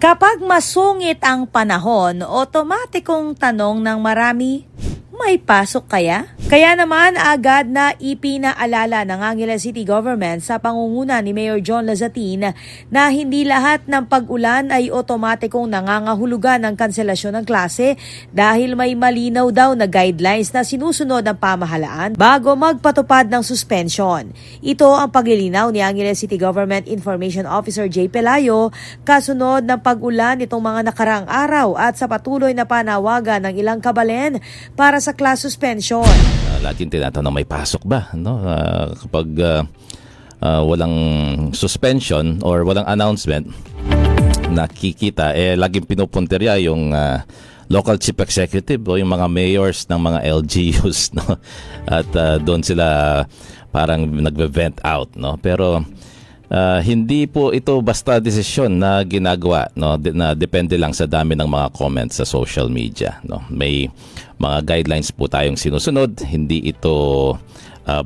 Kapag masungit ang panahon, otomatikong tanong ng marami, may pasok kaya? Kaya naman agad na ipinaalala ng Angeles City Government sa pangunguna ni Mayor John Lazatin na hindi lahat ng pag-ulan ay otomatikong nangangahulugan ng kanselasyon ng klase dahil may malinaw daw na guidelines na sinusunod ng pamahalaan bago magpatupad ng suspension. Ito ang paglilinaw ni Angeles City Government Information Officer J. Pelayo kasunod ng pag-ulan nitong mga nakaraang araw at sa patuloy na panawagan ng ilang kabalen para sa class suspension. Laging tinatanong may pasok ba, no? Kapag walang suspension or walang announcement, nakikita laging pinupunterya yung local chief executive o yung mga mayors ng mga LGUs, no? At doon sila parang nagve-vent out, no? Pero hindi po ito basta desisyon na ginagawa, no, na depende lang sa dami ng mga comments sa social media, no. May mga guidelines po tayong sinusunod, hindi ito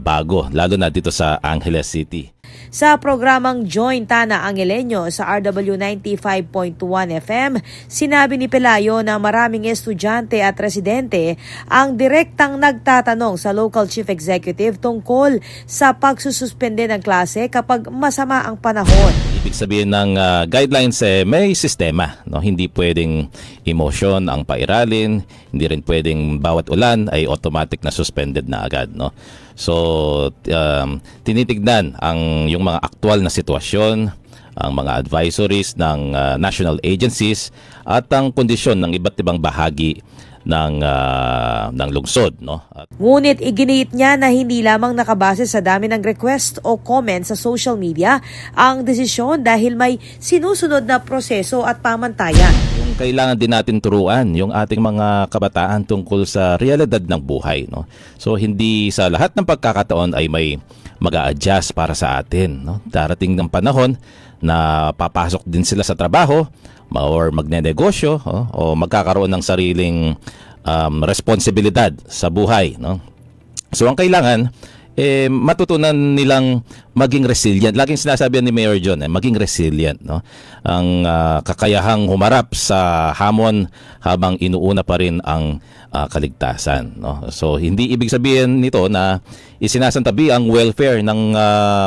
bago, lalo na dito sa Angeles City. Sa programang Join Tana Angeleño sa RW 95.1 FM, sinabi ni Pelayo na maraming estudyante at residente ang direktang nagtatanong sa local chief executive tungkol sa pagsususpende ng klase kapag masama ang panahon. Ibig sabihin ng guidelines may sistema, no? Hindi pwedeng emotion ang pairalin, hindi rin pwedeng bawat ulan ay automatic na suspended na agad, no? So tinitignan yung mga aktual na sitwasyon, ang mga advisories ng national agencies at ang kondisyon ng iba't ibang bahagi ng lungsod, no? Ngunit iginiit niya na hindi lamang nakabase sa dami ng request o comments sa social media ang desisyon dahil may sinusunod na proseso at pamantayan. Yung kailangan din natin turuan yung ating mga kabataan tungkol sa realidad ng buhay, no? So hindi sa lahat ng pagkakataon ay may mag-a-adjust para sa atin, no? Darating ng panahon na papasok din sila sa trabaho or magnenegosyo o magkakaroon ng sariling responsibilidad sa buhay, no? So ang kailangan matutunan nilang maging resilient. Laging sinasabi ni Mayor John, maging resilient, no? Ang kakayahang humarap sa hamon habang inuuna pa rin ang kaligtasan, no? So hindi ibig sabihin nito na isinasantabi ang welfare ng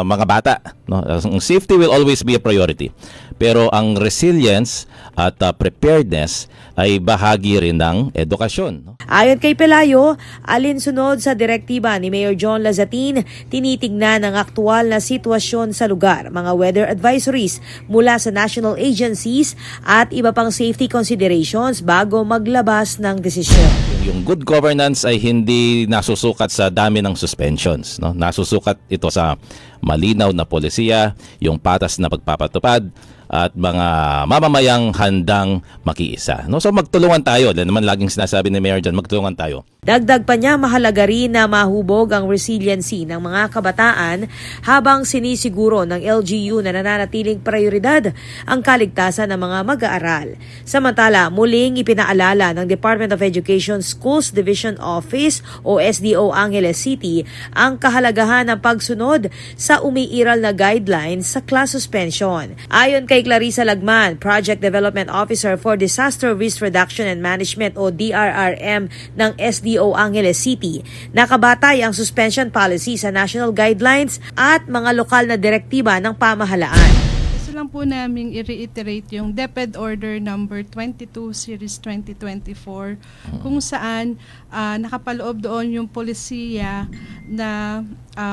mga bata, no? Ang safety will always be a priority. Pero ang resilience at preparedness ay bahagi rin ng edukasyon, no? Ayon kay Pelayo, alinsunod sa direktiba ni Mayor John Lazatin, tinitignan ang aktual na sitwasyon sa lugar, mga weather advisories mula sa national agencies at iba pang safety considerations bago maglabas ng desisyon. Yung good governance ay hindi nasusukat sa dami ng suspensions, no? Nasusukat ito sa malinaw na polisiya, yung patas na pagpapatupad at mga mamamayang handang makiisa, no? So magtulungan tayo. Dahil naman laging sinasabi ni Mayor John, magtulungan tayo. Dagdag pa niya, mahalaga rin na mahubog ang resiliency ng mga kabataan habang sinisiguro ng LGU na nananatiling prioridad ang kaligtasan ng mga mag-aaral. Samantala, muling ipinaalala ng Department of Education Schools Division Office o SDO Angeles City ang kahalagahan ng pagsunod sa umiiral na guidelines sa class suspension. Ayon kay Clarissa Lagman, Project Development Officer for Disaster Risk Reduction and Management o DRRM ng SDO Angeles City, nakabatay ang suspension policy sa national guidelines at mga lokal na direktiba ng pamahalaan. Gusto lang po namin i-reiterate yung DepEd Order number 22 Series 2024 kung saan nakapaloob doon yung polisiya na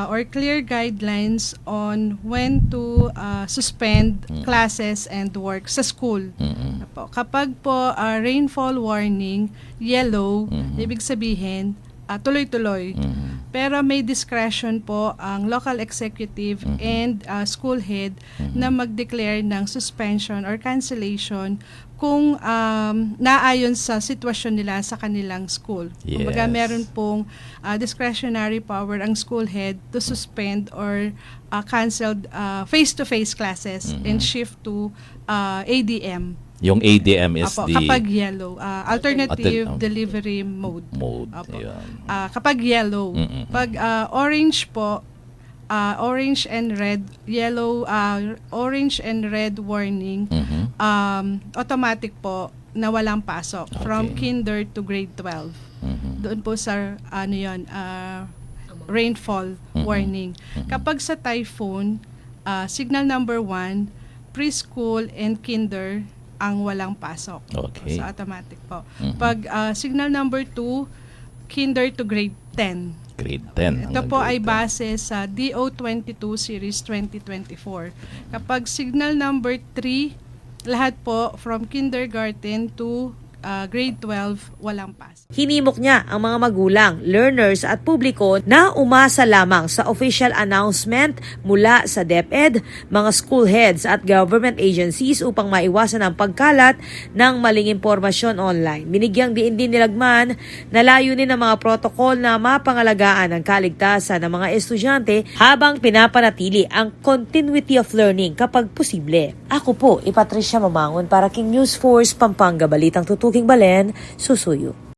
or clear guidelines on when to suspend classes and work sa school. Kapag po rainfall warning, yellow, ibig sabihin tuloy-tuloy. Pero may discretion po ang local executive and school head na mag-declare ng suspension or cancellation kung naayon sa sitwasyon nila sa kanilang school. Yes. Kumbaga meron pong discretionary power ang school head to suspend or canceled face-to-face classes and shift to ADM. Yung ADM is kapag yellow, alternative delivery mode. Apo. Kapag yellow. Pag orange po, orange and red, yellow, orange and red warning, automatic po na walang pasok from Okay. kinder to grade 12. Mhm. Doon po sa rainfall warning. Kapag sa typhoon, signal number 1, preschool and kinder ang walang pasok. Okay. So automatic po. Pag signal number 2, kinder to grade 10. Grade 10. Ito hanggang po ay grade 10. base sa DO22 Series 2024. Kapag signal number 3, lahat po from kindergarten to grade 12, walang pasok. Hinimok niya ang mga magulang, learners at publiko na umasa lamang sa official announcement mula sa DepEd, mga school heads at government agencies upang maiwasan ang pagkalat ng maling impormasyon online. Binigyang diin din ni Lagman na layunin ng mga protokol na mapangalagaan ang kaligtasan ng mga estudyante habang pinapanatili ang continuity of learning kapag posible. Ako po, Patricia Mamangon para King News Force, Pampanga, Balitang Tutuking Balen, Susuyo.